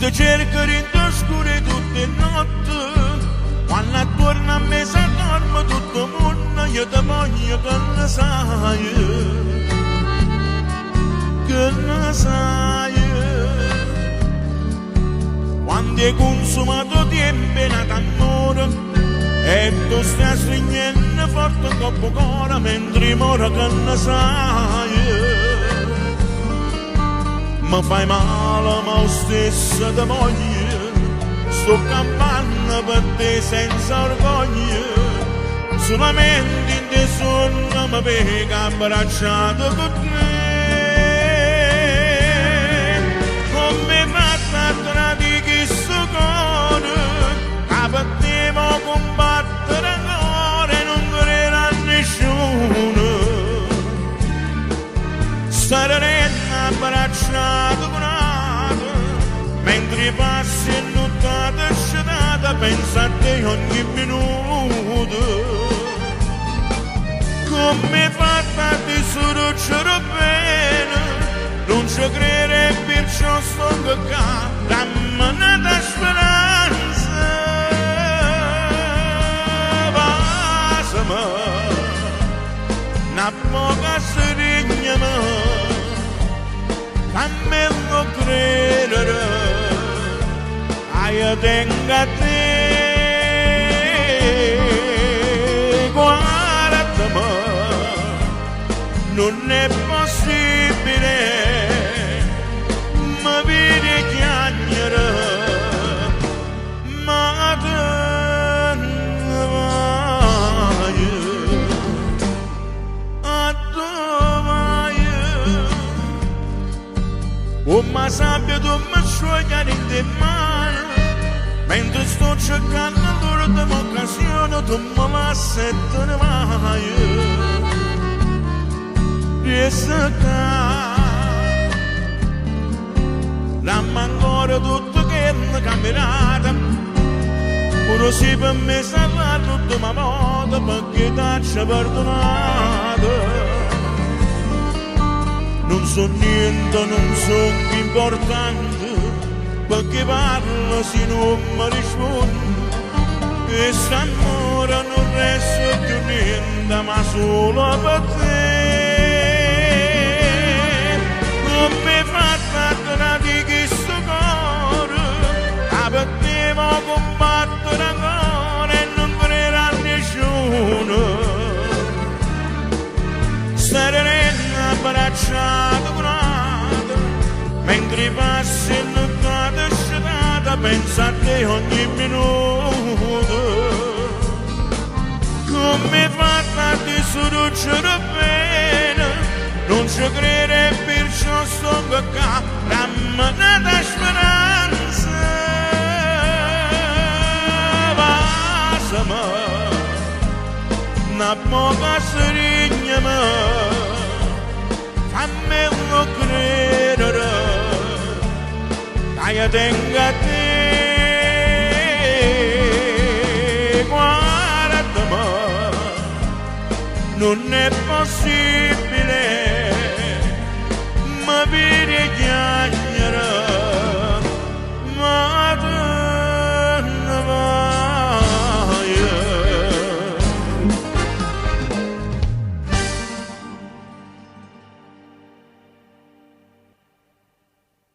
ti cerco rinto scure tutte notte, quando torna a me si dorme tutto il mondo, io ti voglio che ne sai, che ne sai. Quando hai consumato tempo e nato amore, e tu stai stringendo forte un coppo cuore, mentre mora che ne sai. Mi fai male ma lo stesso ti voglio, sto campando per te senza orgoglio, solamente in te sonno mi pega abbracciato con te. Come fatta a tradire questo cuore, che per te mo combattere ancora e non crederà a nessuno. Stare abbracciato con altro, mentre passi e nottata scenata, pensa a te ogni minuto. Come fatta di sorocciare bene, non ci credere perciò sto che rammanata speranza. Passami, una poca serigna fammelo credere, io tengo a te, guardami, non è possibile, mi vedi chiagnere, ma te ne vai, a dove come sabbia tu mi sciogli in te mani, mentre sto cercando l'ultima occasione tu mi lasci e te ne vai. Resta qua, dammi ancora tutto che è cambiato, pure se per me sarà tutto ma moda perché ti ho perdonato. Non so niente, non so importante, perché parlo se non mi rispondi. E st'amore non resta più niente, ma solo per te. Come fatta a tradire questo cuore, che per te mo combattere ancora e non crederà a nessuno. Abbracciato con altro, mentre passi e nottata scenata, pensa a te ogni minuto. Come fatta di sorocciare bene, non ci credere perciò sto qua, rammanata speranza. Passami, una poca serigna fammelo credere, che io tengo a te, guardami, non è possibile.